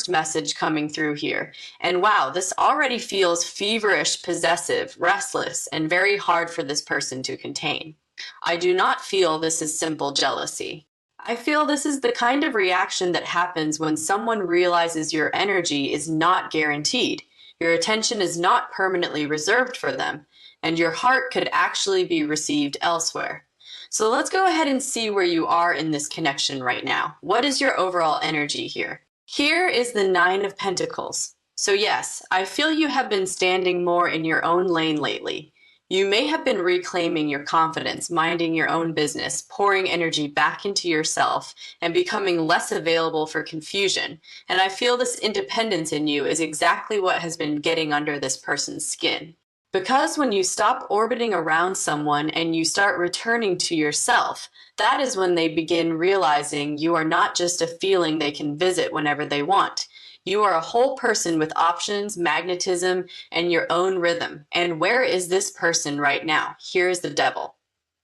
lust message coming through here. And wow, this already feels feverish, possessive, restless, and very hard for this person to contain. I do not feel this is simple jealousy. I feel this is the kind of reaction that happens when someone realizes your energy is not guaranteed. Your attention is not permanently reserved for them, and your heart could actually be received elsewhere. So let's go ahead and see where you are in this connection right now. What is your overall energy here? Here is the Nine of Pentacles. So yes, I feel you have been standing more in your own lane lately. You may have been reclaiming your confidence, minding your own business, pouring energy back into yourself, and becoming less available for confusion. And I feel this independence in you is exactly what has been getting under this person's skin. Because when you stop orbiting around someone and you start returning to yourself, that is when they begin realizing you are not just a feeling they can visit whenever they want. You are a whole person with options, magnetism, and your own rhythm. And where is this person right now? Here's the Devil.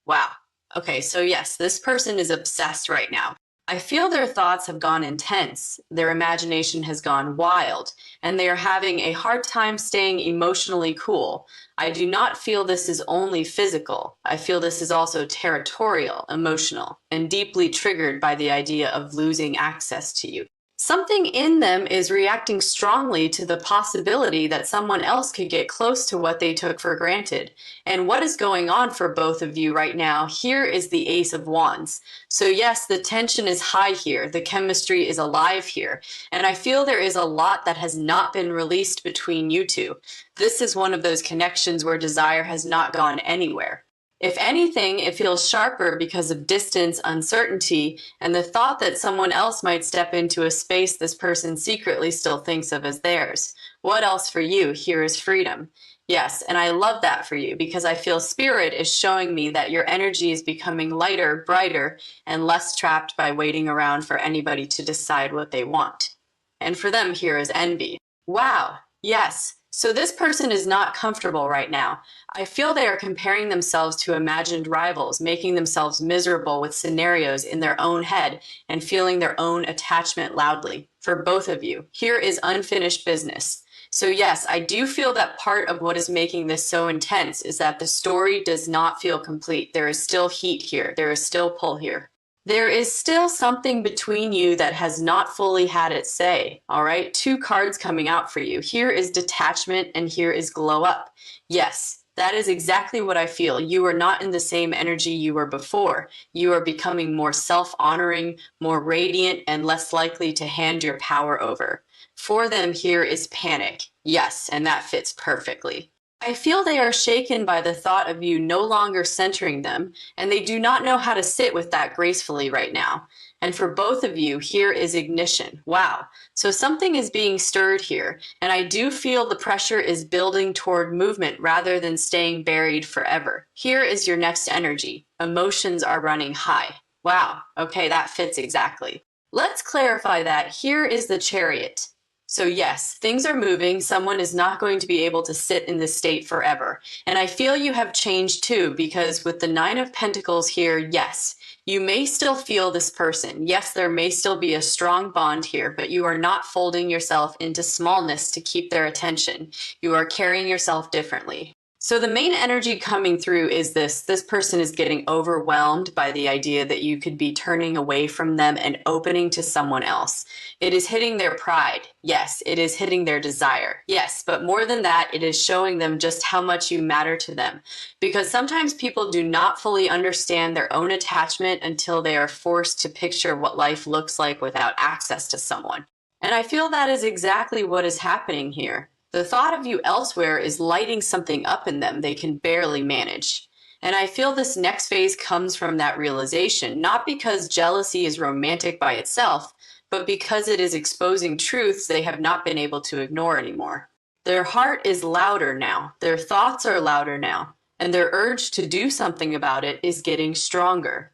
Wow. Okay, so yes, this person is obsessed right now. I feel their thoughts have gone intense, their imagination has gone wild, and they are having a hard time staying emotionally cool. I do not feel this is only physical. I feel this is also territorial, emotional, and deeply triggered by the idea of losing access to you. Something in them is reacting strongly to the possibility that someone else could get close to what they took for granted. And what is going on for both of you right now? Here is the Ace of Wands. So yes, the tension is high here. The chemistry is alive here. And I feel there is a lot that has not been released between you two. This is one of those connections where desire has not gone anywhere. If anything, it feels sharper because of distance, uncertainty, and the thought that someone else might step into a space this person secretly still thinks of as theirs. What else for you? Here is freedom. Yes, and I love that for you because I feel Spirit is showing me that your energy is becoming lighter, brighter, and less trapped by waiting around for anybody to decide what they want. And for them, here is envy. Wow, yes. So this person is not comfortable right now. I feel they are comparing themselves to imagined rivals, making themselves miserable with scenarios in their own head and feeling their own attachment loudly. For both of you, here is unfinished business. So yes, I do feel that part of what is making this so intense is that the story does not feel complete. There is still heat here. There is still pull here. There is still something between you that has not fully had its say, all right? Two cards coming out for you. Here is detachment and here is glow up. Yes, that is exactly what I feel. You are not in the same energy you were before. You are becoming more self-honoring, more radiant, and less likely to hand your power over. For them, here is panic. Yes, and that fits perfectly. I feel they are shaken by the thought of you no longer centering them, and they do not know how to sit with that gracefully right now. And for both of you, here is ignition. Wow. So something is being stirred here, and I do feel the pressure is building toward movement rather than staying buried forever. Here is your next energy. Emotions are running high. Wow. Okay, that fits exactly. Let's clarify that. Here is the Chariot. So yes, things are moving. Someone is not going to be able to sit in this state forever. And I feel you have changed too, because with the Nine of Pentacles here, yes, you may still feel this person. Yes, there may still be a strong bond here, but you are not folding yourself into smallness to keep their attention. You are carrying yourself differently. So the main energy coming through is this person is getting overwhelmed by the idea that you could be turning away from them and opening to someone else. It is hitting their pride. Yes, it is hitting their desire. Yes, but more than that, it is showing them just how much you matter to them. Because sometimes people do not fully understand their own attachment until they are forced to picture what life looks like without access to someone. And I feel that is exactly what is happening here. The thought of you elsewhere is lighting something up in them they can barely manage. And I feel this next phase comes from that realization, not because jealousy is romantic by itself, but because it is exposing truths they have not been able to ignore anymore. Their heart is louder now, their thoughts are louder now, and their urge to do something about it is getting stronger.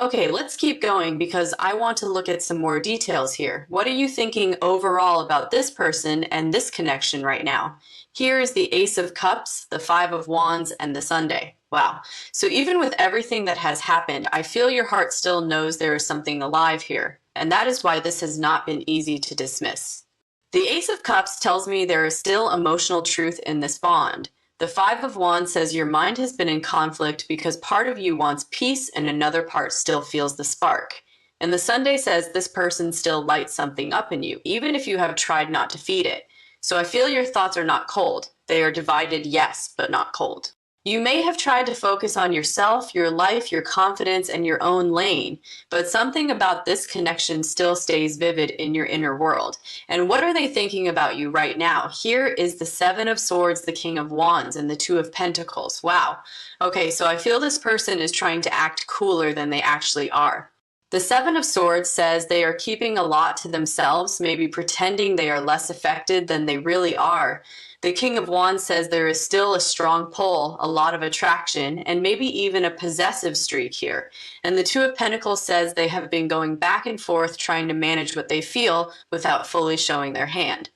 Okay, let's keep going because I want to look at some more details here. What are you thinking overall about this person and this connection right now? Here is the Ace of Cups, the Five of Wands, and the Sunday. Wow. So even with everything that has happened, I feel your heart still knows there is something alive here. And that is why this has not been easy to dismiss. The Ace of Cups tells me there is still emotional truth in this bond. The Five of Wands says your mind has been in conflict because part of you wants peace and another part still feels the spark. And the Sunday says this person still lights something up in you, even if you have tried not to feed it. So I feel your thoughts are not cold. They are divided, yes, but not cold. You may have tried to focus on yourself, your life, your confidence, and your own lane, but something about this connection still stays vivid in your inner world. And what are they thinking about you right now? Here is the Seven of Swords, the King of Wands, and the Two of Pentacles. Wow. Okay, so I feel this person is trying to act cooler than they actually are. The Seven of Swords says they are keeping a lot to themselves, maybe pretending they are less affected than they really are. The King of Wands says there is still a strong pull, a lot of attraction, and maybe even a possessive streak here. And the Two of Pentacles says they have been going back and forth trying to manage what they feel without fully showing their hand.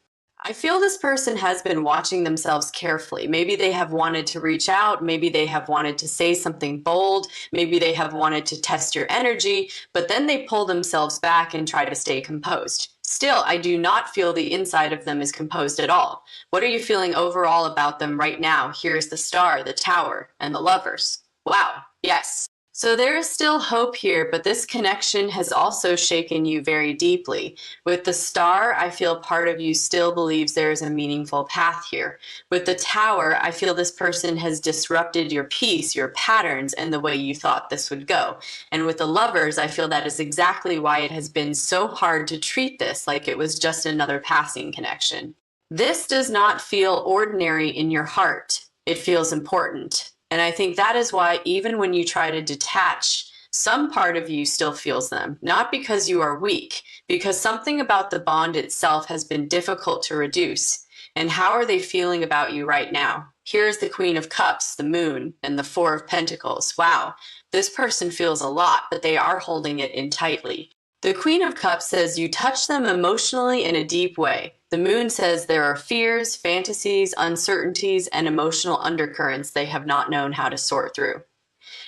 I feel this person has been watching themselves carefully. Maybe they have wanted to reach out. Maybe they have wanted to say something bold. Maybe they have wanted to test your energy, but then they pull themselves back and try to stay composed. Still, I do not feel the inside of them is composed at all. What are you feeling overall about them right now? Here's the Star, the Tower, and the Lovers. Wow, yes. So there is still hope here, but this connection has also shaken you very deeply. With the Star, I feel part of you still believes there is a meaningful path here. With the Tower, I feel this person has disrupted your peace, your patterns, and the way you thought this would go. And with the Lovers, I feel that is exactly why it has been so hard to treat this like it was just another passing connection. This does not feel ordinary in your heart. It feels important. And I think that is why even when you try to detach, some part of you still feels them, not because you are weak, because something about the bond itself has been difficult to reduce. And how are they feeling about you right now? Here's the Queen of Cups, the Moon, and the Four of Pentacles. Wow, this person feels a lot, but they are holding it in tightly. The Queen of Cups says you touch them emotionally in a deep way. The Moon says there are fears, fantasies, uncertainties, and emotional undercurrents they have not known how to sort through.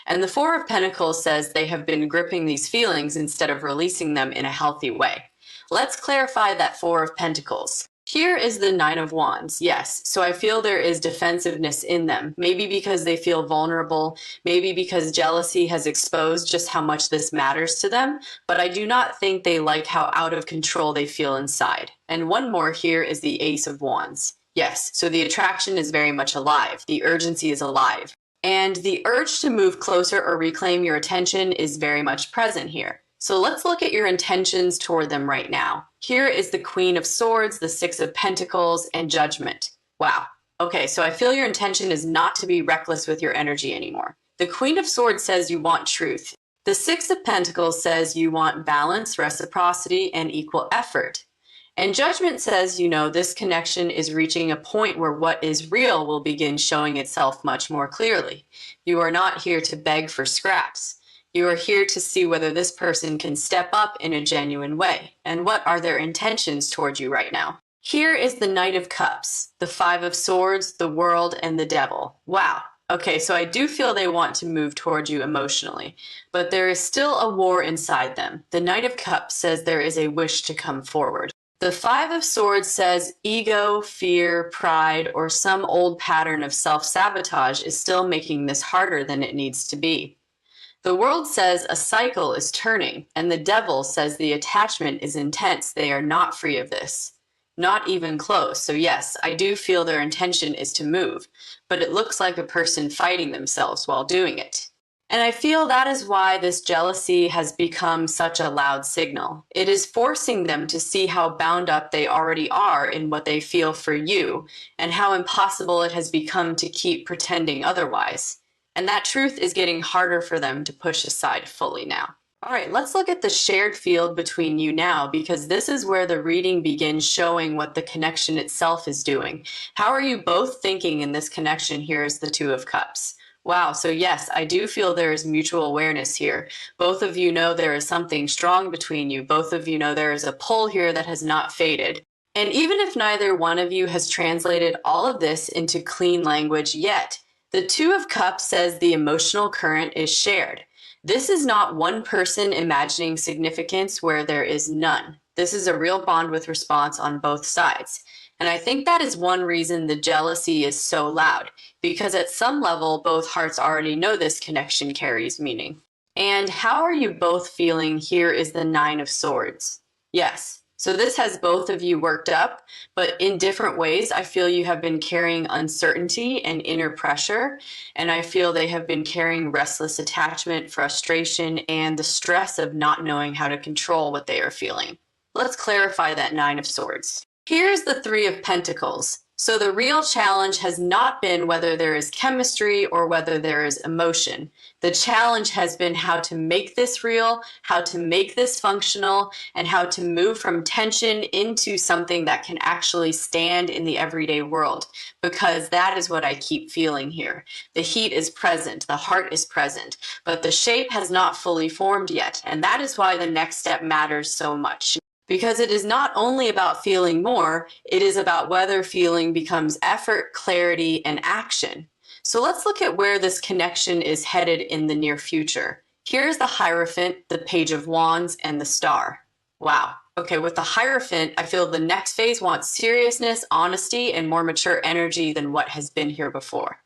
And the Four of Pentacles says they have been gripping these feelings instead of releasing them in a healthy way. Let's clarify that Four of Pentacles. Here is the Nine of Wands, yes, so I feel there is defensiveness in them, maybe because they feel vulnerable, maybe because jealousy has exposed just how much this matters to them, but I do not think they like how out of control they feel inside. And one more here is the Ace of Wands. Yes, so the attraction is very much alive, the urgency is alive, and the urge to move closer or reclaim your attention is very much present here. So let's look at your intentions toward them right now. Here is the Queen of Swords, the Six of Pentacles, and Judgment. Wow. Okay, so I feel your intention is not to be reckless with your energy anymore. The Queen of Swords says you want truth. The Six of Pentacles says you want balance, reciprocity, and equal effort. And Judgment says, you know, this connection is reaching a point where what is real will begin showing itself much more clearly. You are not here to beg for scraps. You are here to see whether this person can step up in a genuine way, and what are their intentions towards you right now. Here is the Knight of Cups, the Five of Swords, the World, and the Devil. Wow. Okay, so I do feel they want to move towards you emotionally, but there is still a war inside them. The Knight of Cups says there is a wish to come forward. The Five of Swords says ego, fear, pride, or some old pattern of self-sabotage is still making this harder than it needs to be. The World says a cycle is turning, and the Devil says the attachment is intense. They are not free of this. Not even close. So yes, I do feel their intention is to move, but it looks like a person fighting themselves while doing it. And I feel that is why this jealousy has become such a loud signal. It is forcing them to see how bound up they already are in what they feel for you, and how impossible it has become to keep pretending otherwise. And that truth is getting harder for them to push aside fully now. All right, let's look at the shared field between you now, because this is where the reading begins showing what the connection itself is doing. How are you both thinking in this connection? Here is the Two of Cups. Wow, so yes, I do feel there is mutual awareness here. Both of you know there is something strong between you. Both of you know there is a pull here that has not faded. And even if neither one of you has translated all of this into clean language yet, The Two of Cups says the emotional current is shared. This is not one person imagining significance where there is none. This is a real bond with response on both sides. And I think that is one reason the jealousy is so loud, because at some level, both hearts already know this connection carries meaning. And how are you both feeling? Here is the Nine of Swords. Yes, so this has both of you worked up, but in different ways. I feel you have been carrying uncertainty and inner pressure, and I feel they have been carrying restless attachment, frustration, and the stress of not knowing how to control what they are feeling. Let's clarify that Nine of Swords. Here's the Three of Pentacles. So the real challenge has not been whether there is chemistry or whether there is emotion. The challenge has been how to make this real, how to make this functional, and how to move from tension into something that can actually stand in the everyday world, because that is what I keep feeling here. The heat is present, the heart is present, but the shape has not fully formed yet, and that is why the next step matters so much. Because it is not only about feeling more, it is about whether feeling becomes effort, clarity, and action. So let's look at where this connection is headed in the near future. Here's the Hierophant, the Page of Wands, and the Star. Wow. Okay, with the Hierophant, I feel the next phase wants seriousness, honesty, and more mature energy than what has been here before.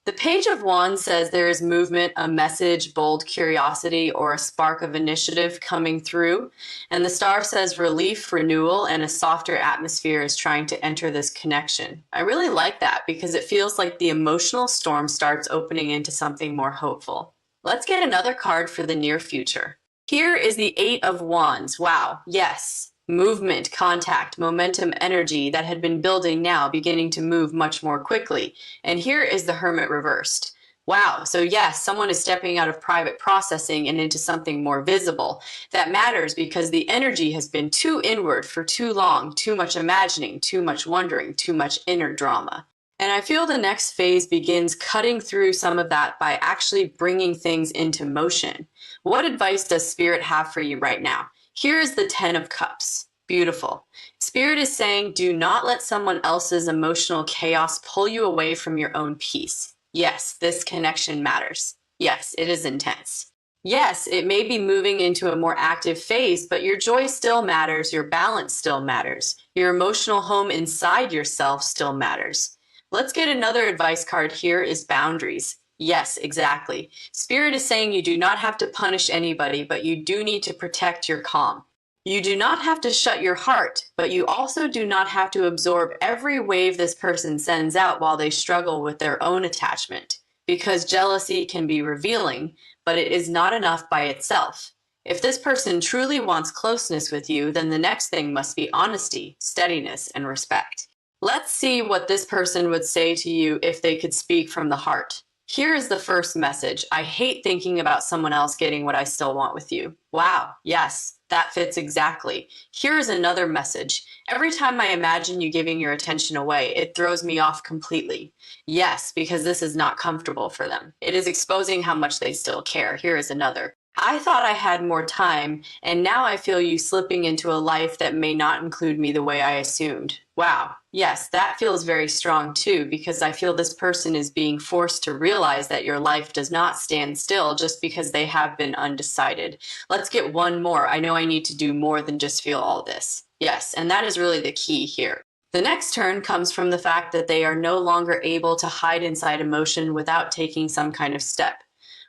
The Page of Wands says there is movement, a message, bold curiosity, or a spark of initiative coming through. And the Star says relief, renewal, and a softer atmosphere is trying to enter this connection. I really like that because it feels like the emotional storm starts opening into something more hopeful. Let's get another card for the near future. Here is the Eight of Wands. Wow, yes. Movement, contact, momentum, energy that had been building now beginning to move much more quickly. And here is the Hermit reversed. Wow, so yes, someone is stepping out of private processing and into something more visible. That matters because the energy has been too inward for too long, too much imagining, too much wondering, too much inner drama. And I feel the next phase begins cutting through some of that by actually bringing things into motion. What advice does Spirit have for you right now? Here is the Ten of Cups. Beautiful. Spirit is saying, do not let someone else's emotional chaos pull you away from your own peace. Yes, this connection matters. Yes, it is intense. Yes, it may be moving into a more active phase, but your joy still matters. Your balance still matters. Your emotional home inside yourself still matters. Let's get another advice card. Here is boundaries. Yes, exactly. Spirit is saying you do not have to punish anybody, but you do need to protect your calm. You do not have to shut your heart, but you also do not have to absorb every wave this person sends out while they struggle with their own attachment. Because jealousy can be revealing, but it is not enough by itself. If this person truly wants closeness with you, then the next thing must be honesty, steadiness, and respect. Let's see what this person would say to you if they could speak from the heart. Here is the first message. I hate thinking about someone else getting what I still want with you. Wow, yes, that fits exactly. Here is another message. Every time I imagine you giving your attention away, it throws me off completely. Yes, because this is not comfortable for them. It is exposing how much they still care. Here is another. I thought I had more time, and now I feel you slipping into a life that may not include me the way I assumed. Wow. Yes, that feels very strong too, because I feel this person is being forced to realize that your life does not stand still just because they have been undecided. Let's get one more. I know I need to do more than just feel all this. Yes, and that is really the key here. The next turn comes from the fact that they are no longer able to hide inside emotion without taking some kind of step.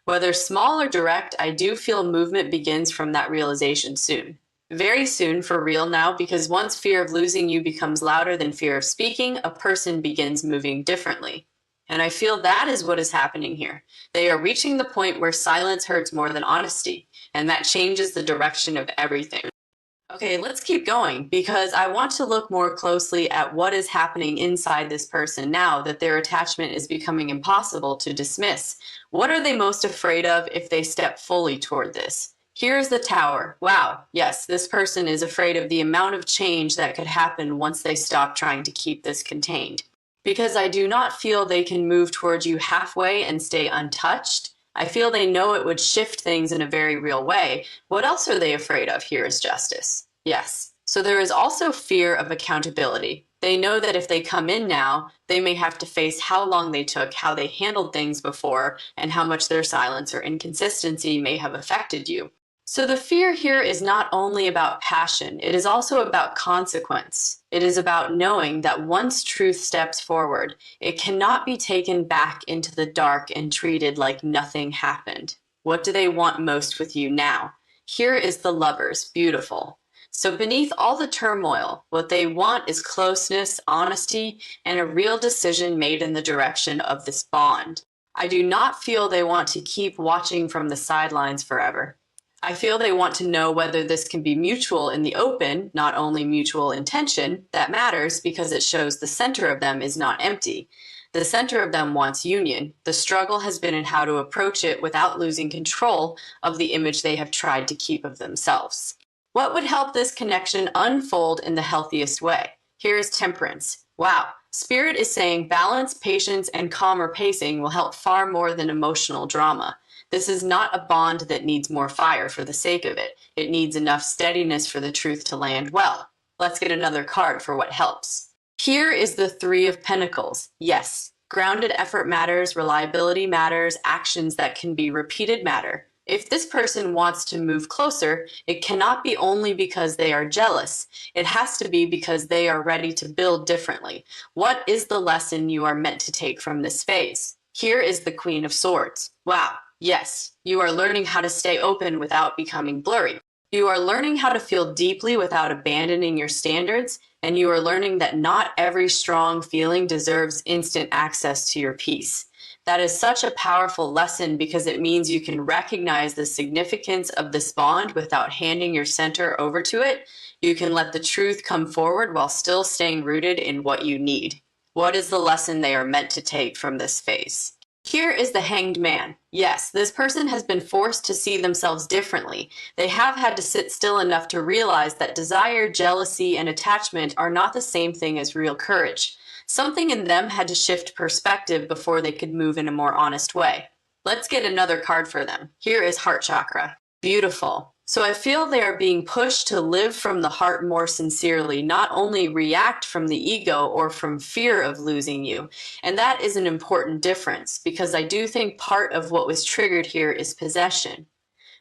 Whether small or direct, I do feel movement begins from that realization soon. Very soon for real now, because once fear of losing you becomes louder than fear of speaking, a person begins moving differently. And I feel that is what is happening here. They are reaching the point where silence hurts more than honesty, and that changes the direction of everything. Okay, let's keep going because I want to look more closely at what is happening inside this person now that their attachment is becoming impossible to dismiss. What are they most afraid of if they step fully toward this? Here's the Tower. Wow, yes, this person is afraid of the amount of change that could happen once they stop trying to keep this contained. Because I do not feel they can move towards you halfway and stay untouched. I feel they know it would shift things in a very real way. What else are they afraid of? Here is justice. Yes. So there is also fear of accountability. They know that if they come in now, they may have to face how long they took, how they handled things before, and how much their silence or inconsistency may have affected you. So the fear here is not only about passion, it is also about consequence. It is about knowing that once truth steps forward, it cannot be taken back into the dark and treated like nothing happened. What do they want most with you now? Here is the Lovers, beautiful. So beneath all the turmoil, what they want is closeness, honesty, and a real decision made in the direction of this bond. I do not feel they want to keep watching from the sidelines forever. I feel they want to know whether this can be mutual in the open, not only mutual intention. That matters because it shows the center of them is not empty. The center of them wants union. The struggle has been in how to approach it without losing control of the image they have tried to keep of themselves. What would help this connection unfold in the healthiest way? Here is Temperance. Wow. Spirit is saying balance, patience, and calmer pacing will help far more than emotional drama. This is not a bond that needs more fire for the sake of it. It needs enough steadiness for the truth to land well. Let's get another card for what helps. Here is the Three of Pentacles. Yes, grounded effort matters, reliability matters, actions that can be repeated matter. If this person wants to move closer, it cannot be only because they are jealous. It has to be because they are ready to build differently. What is the lesson you are meant to take from this phase? Here is the Queen of Swords. Wow. Yes, you are learning how to stay open without becoming blurry. You are learning how to feel deeply without abandoning your standards, and you are learning that not every strong feeling deserves instant access to your peace. That is such a powerful lesson because it means you can recognize the significance of this bond without handing your center over to it. You can let the truth come forward while still staying rooted in what you need. What is the lesson they are meant to take from this phase? Here is the Hanged Man. Yes, this person has been forced to see themselves differently. They have had to sit still enough to realize that desire, jealousy, and attachment are not the same thing as real courage. Something in them had to shift perspective before they could move in a more honest way. Let's get another card for them. Here is Heart Chakra. Beautiful. So I feel they are being pushed to live from the heart more sincerely, not only react from the ego or from fear of losing you. And that is an important difference because I do think part of what was triggered here is possession.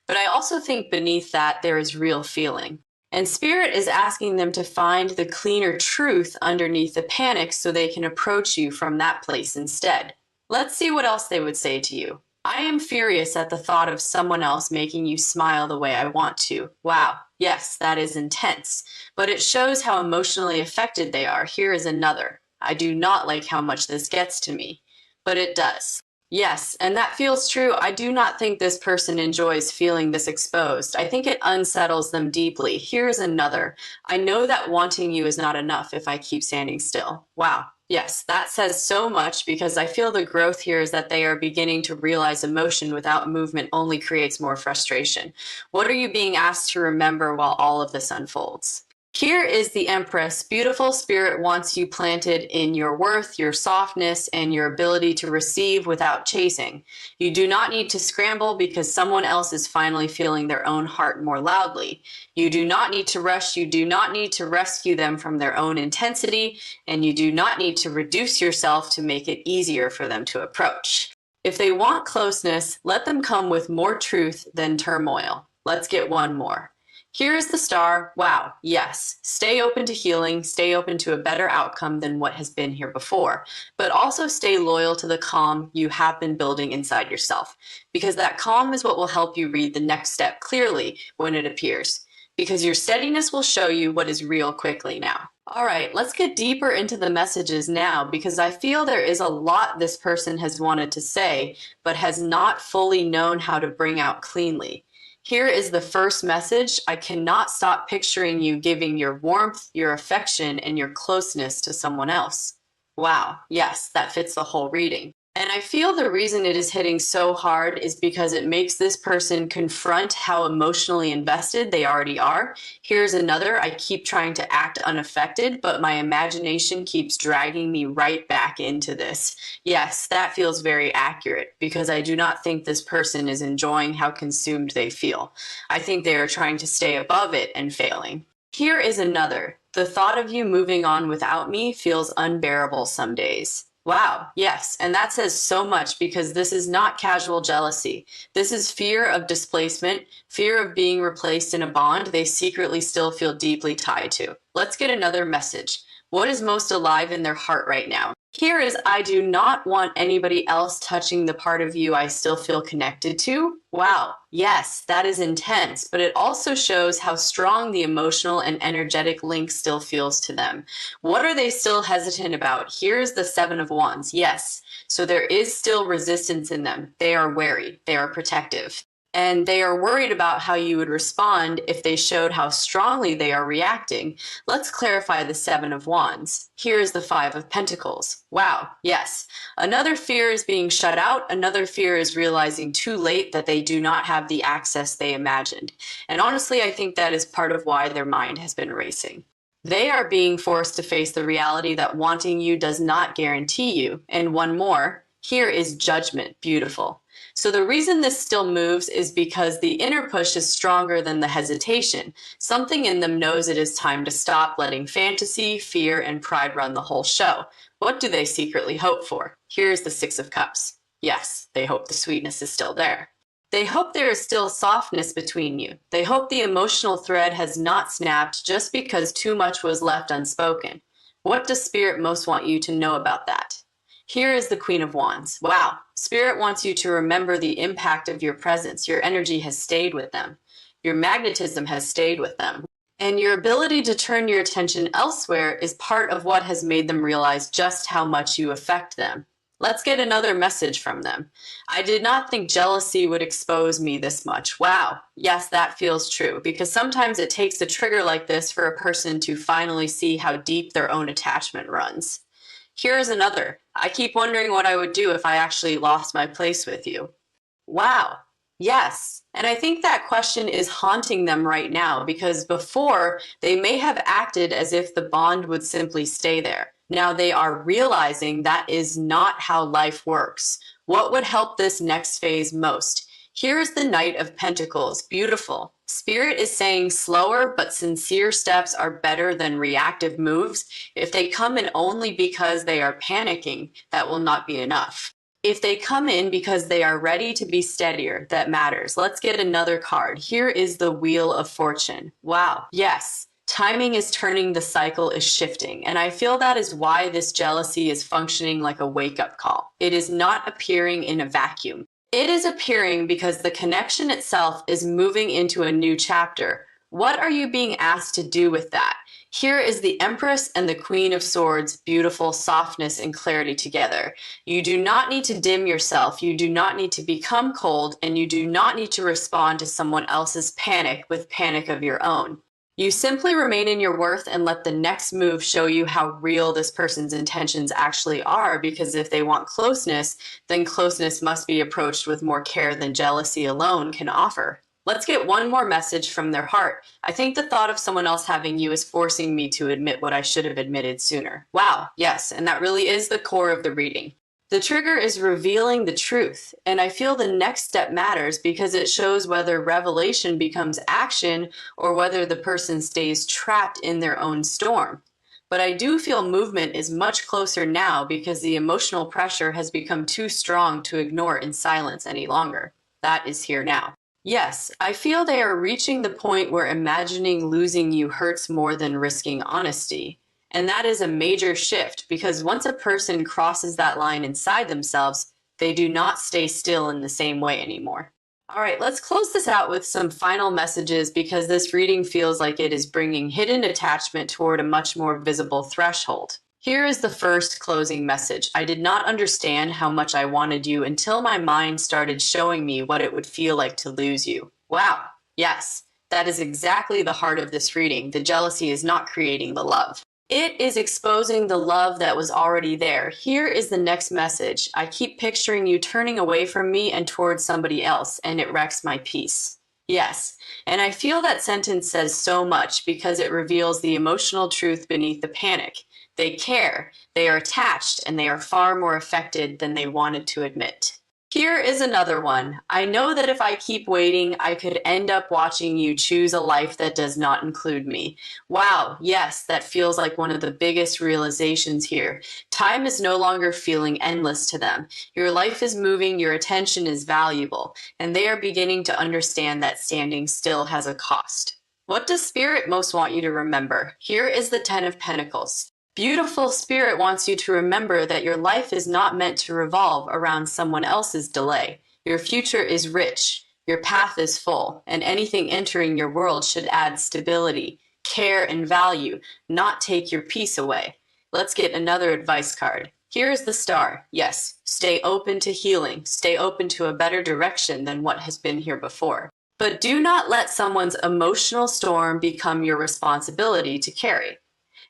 But I also think beneath that there is real feeling. And Spirit is asking them to find the cleaner truth underneath the panic so they can approach you from that place instead. Let's see what else they would say to you. I am furious at the thought of someone else making you smile the way I want to. Wow, yes, that is intense. But it shows how emotionally affected they are. Here is another. I do not like how much this gets to me. But it does. Yes, and that feels true. I do not think this person enjoys feeling this exposed. I think it unsettles them deeply. Here is another. I know that wanting you is not enough if I keep standing still. Wow. Yes, that says so much because I feel the growth here is that they are beginning to realize emotion without movement only creates more frustration. What are you being asked to remember while all of this unfolds? Here is the Empress. Beautiful Spirit wants you planted in your worth, your softness, and your ability to receive without chasing. You do not need to scramble because someone else is finally feeling their own heart more loudly. You do not need to rush. You do not need to rescue them from their own intensity, and you do not need to reduce yourself to make it easier for them to approach. If they want closeness, let them come with more truth than turmoil. Let's get one more. Here is the Star. Wow, yes. Stay open to healing, stay open to a better outcome than what has been here before, but also stay loyal to the calm you have been building inside yourself, because that calm is what will help you read the next step clearly when it appears, because your steadiness will show you what is real quickly now. All right, let's get deeper into the messages now, because I feel there is a lot this person has wanted to say, but has not fully known how to bring out cleanly. Here is the first message. I cannot stop picturing you giving your warmth, your affection, and your closeness to someone else. Wow, yes, that fits the whole reading. And I feel the reason it is hitting so hard is because it makes this person confront how emotionally invested they already are. Here's another. I keep trying to act unaffected, but my imagination keeps dragging me right back into this. Yes, that feels very accurate because I do not think this person is enjoying how consumed they feel. I think they are trying to stay above it and failing. Here is another. The thought of you moving on without me feels unbearable some days. Wow, yes, and that says so much because this is not casual jealousy. This is fear of displacement, fear of being replaced in a bond they secretly still feel deeply tied to. Let's get another message. What is most alive in their heart right now? Here is, I do not want anybody else touching the part of you I still feel connected to. Wow, yes, that is intense, but it also shows how strong the emotional and energetic link still feels to them. What are they still hesitant about? Here's the Seven of Wands. Yes, so there is still resistance in them. They are wary, they are protective. And they are worried about how you would respond if they showed how strongly they are reacting. Let's clarify the Seven of Wands. Here's the Five of Pentacles. Wow, yes. Another fear is being shut out. Another fear is realizing too late that they do not have the access they imagined. And honestly, I think that is part of why their mind has been racing. They are being forced to face the reality that wanting you does not guarantee you. And one more, here is Judgment. Beautiful. So the reason this still moves is because the inner push is stronger than the hesitation. Something in them knows it is time to stop letting fantasy, fear, and pride run the whole show. What do they secretly hope for? Here's the Six of Cups. Yes, they hope the sweetness is still there. They hope there is still softness between you. They hope the emotional thread has not snapped just because too much was left unspoken. What does Spirit most want you to know about that? Here is the Queen of Wands. Wow. Spirit wants you to remember the impact of your presence. Your energy has stayed with them. Your magnetism has stayed with them. And your ability to turn your attention elsewhere is part of what has made them realize just how much you affect them. Let's get another message from them. I did not think jealousy would expose me this much. Wow. Yes, that feels true, because sometimes it takes a trigger like this for a person to finally see how deep their own attachment runs. Here's another. I keep wondering what I would do if I actually lost my place with you. Wow. Yes. And I think that question is haunting them right now because before they may have acted as if the bond would simply stay there. Now they are realizing that is not how life works. What would help this next phase most? Here is the Knight of Pentacles. Beautiful. Spirit is saying slower but sincere steps are better than reactive moves. If they come in only because they are panicking, that will not be enough. If they come in because they are ready to be steadier, that matters. Let's get another card. Here is the Wheel of Fortune. Wow. Yes. Timing is turning, the cycle is shifting, and I feel that is why this jealousy is functioning like a wake-up call. It is not appearing in a vacuum. It is appearing because the connection itself is moving into a new chapter. What are you being asked to do with that? Here is the Empress and the Queen of Swords, beautiful softness and clarity together. You do not need to dim yourself, you do not need to become cold, and you do not need to respond to someone else's panic with panic of your own. You simply remain in your worth and let the next move show you how real this person's intentions actually are, because if they want closeness, then closeness must be approached with more care than jealousy alone can offer. Let's get one more message from their heart. I think the thought of someone else having you is forcing me to admit what I should have admitted sooner. Wow, yes, and that really is the core of the reading. The trigger is revealing the truth, and I feel the next step matters because it shows whether revelation becomes action or whether the person stays trapped in their own storm. But I do feel movement is much closer now because the emotional pressure has become too strong to ignore in silence any longer. That is here now. Yes, I feel they are reaching the point where imagining losing you hurts more than risking honesty. And that is a major shift because once a person crosses that line inside themselves, they do not stay still in the same way anymore. All right, let's close this out with some final messages because this reading feels like it is bringing hidden attachment toward a much more visible threshold. Here is the first closing message. I did not understand how much I wanted you until my mind started showing me what it would feel like to lose you. Wow, yes, that is exactly the heart of this reading. The jealousy is not creating the love. It is exposing the love that was already there. Here is the next message. I keep picturing you turning away from me and towards somebody else, and it wrecks my peace. Yes, and I feel that sentence says so much because it reveals the emotional truth beneath the panic. They care, they are attached, and they are far more affected than they wanted to admit. Here is another one. I know that if I keep waiting, I could end up watching you choose a life that does not include me. Wow, yes, that feels like one of the biggest realizations here. Time is no longer feeling endless to them. Your life is moving, your attention is valuable, and they are beginning to understand that standing still has a cost. What does Spirit most want you to remember? Here is the Ten of Pentacles. Beautiful Spirit wants you to remember that your life is not meant to revolve around someone else's delay. Your future is rich, your path is full, and anything entering your world should add stability, care, and value, not take your peace away. Let's get another advice card. Here is the Star. Yes, stay open to healing, stay open to a better direction than what has been here before. But do not let someone's emotional storm become your responsibility to carry.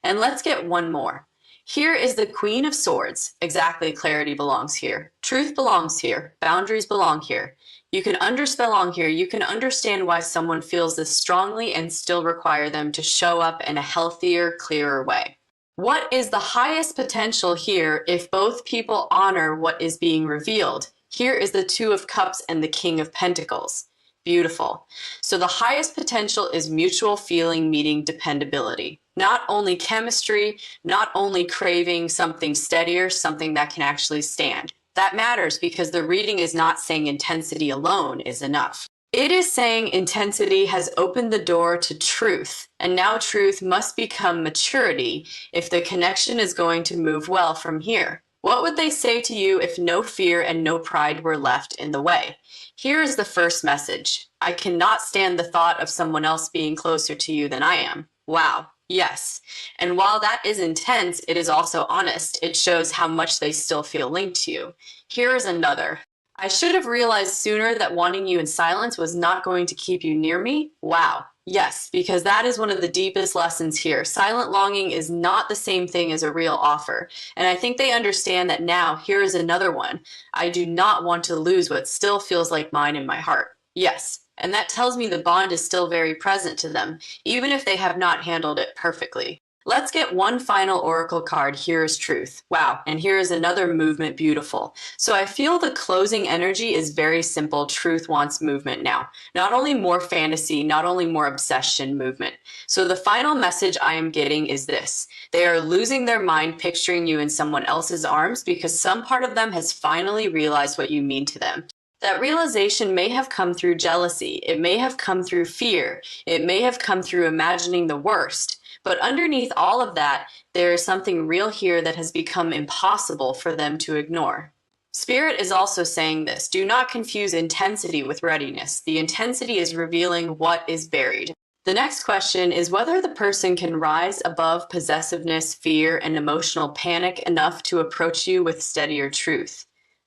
And let's get one more. Here is the Queen of Swords. Exactly, clarity belongs here. Truth belongs here. Boundaries belong here. You can belong here. You can understand why someone feels this strongly and still require them to show up in a healthier, clearer way. What is the highest potential here if both people honor what is being revealed? Here is the Two of Cups and the King of Pentacles. Beautiful. So the highest potential is mutual feeling meeting dependability. Not only chemistry, not only craving something steadier, something that can actually stand. That matters because the reading is not saying intensity alone is enough. It is saying intensity has opened the door to truth, and now truth must become maturity if the connection is going to move well from here. What would they say to you if no fear and no pride were left in the way? Here is the first message. I cannot stand the thought of someone else being closer to you than I am. Wow. Yes. And while that is intense, it is also honest. It shows how much they still feel linked to you. Here is another. I should have realized sooner that wanting you in silence was not going to keep you near me. Wow. Yes, because that is one of the deepest lessons here. Silent longing is not the same thing as a real offer. And I think they understand that now. Here is another one. I do not want to lose what still feels like mine in my heart. Yes. And that tells me the bond is still very present to them, even if they have not handled it perfectly. Let's get one final oracle card. Here is truth. Wow. And here is another movement. Beautiful. So I feel the closing energy is very simple. Truth wants movement now. Not only more fantasy, not only more obsession movement. So the final message I am getting is this. They are losing their mind picturing you in someone else's arms because some part of them has finally realized what you mean to them. That realization may have come through jealousy. It may have come through fear. It may have come through imagining the worst. But underneath all of that, there is something real here that has become impossible for them to ignore. Spirit is also saying this. Do not confuse intensity with readiness. The intensity is revealing what is buried. The next question is whether the person can rise above possessiveness, fear, and emotional panic enough to approach you with steadier truth.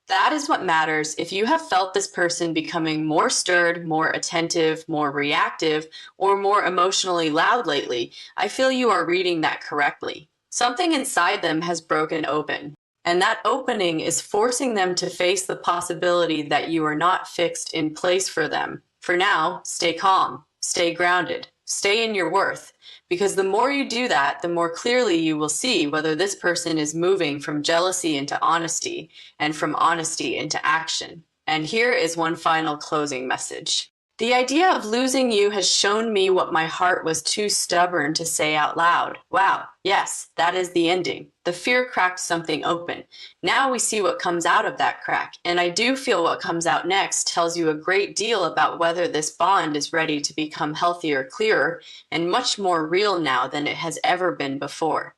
That is what matters. If you have felt this person becoming more stirred, more attentive, more reactive, or more emotionally loud lately, I feel you are reading that correctly. Something inside them has broken open, and that opening is forcing them to face the possibility that you are not fixed in place for them. For now, stay calm, stay grounded, stay in your worth. Because the more you do that, the more clearly you will see whether this person is moving from jealousy into honesty and from honesty into action. And here is one final closing message. The idea of losing you has shown me what my heart was too stubborn to say out loud. Wow, yes, that is the ending. The fear cracked something open. Now we see what comes out of that crack, and I do feel what comes out next tells you a great deal about whether this bond is ready to become healthier, clearer, and much more real now than it has ever been before.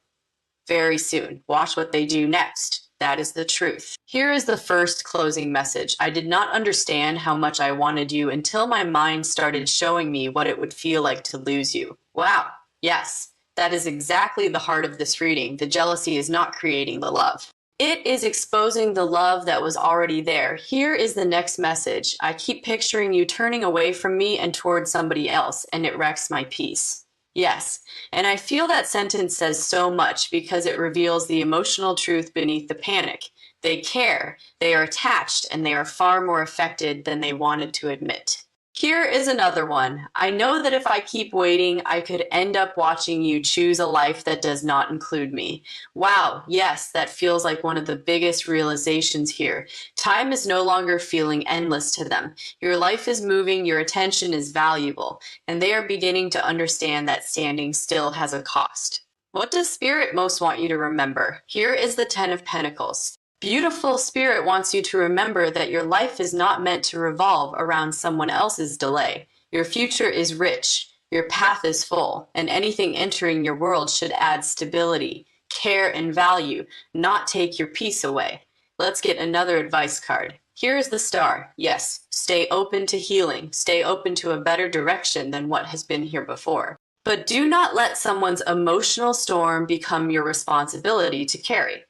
Very soon, watch what they do next. That is the truth. Here is the first closing message. I did not understand how much I wanted you until my mind started showing me what it would feel like to lose you. Wow. Yes, that is exactly the heart of this reading. The jealousy is not creating the love. It is exposing the love that was already there. Here is the next message. I keep picturing you turning away from me and towards somebody else, and it wrecks my peace. Yes, and I feel that sentence says so much because it reveals the emotional truth beneath the panic. They care, they are attached, and they are far more affected than they wanted to admit. Here is another one. I know that if I keep waiting, I could end up watching you choose a life that does not include me. Wow, yes, that feels like one of the biggest realizations here. Time is no longer feeling endless to them. Your life is moving, your attention is valuable, and they are beginning to understand that standing still has a cost. What does Spirit most want you to remember? Here is the Ten of Pentacles. Beautiful Spirit wants you to remember that your life is not meant to revolve around someone else's delay. Your future is rich, your path is full, and anything entering your world should add stability, care, and value, not take your peace away. Let's get another advice card. Here is the Star. Yes, stay open to healing, stay open to a better direction than what has been here before. But do not let someone's emotional storm become your responsibility to carry.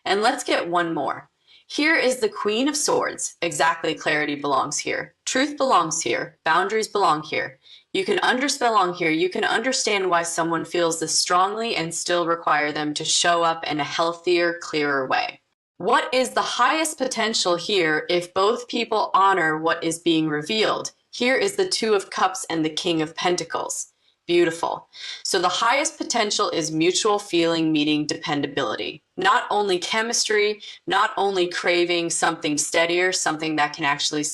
And let's get one more. Here is the Queen of Swords. Exactly, clarity belongs here. Truth belongs here. Boundaries belong here. You can belong here. You can understand why someone feels this strongly and still require them to show up in a healthier, clearer way. What is the highest potential here if both people honor what is being revealed? Here is the Two of Cups and the King of Pentacles. Beautiful. So the highest potential is mutual feeling meeting dependability. Not only chemistry, not only craving something steadier, something that can actually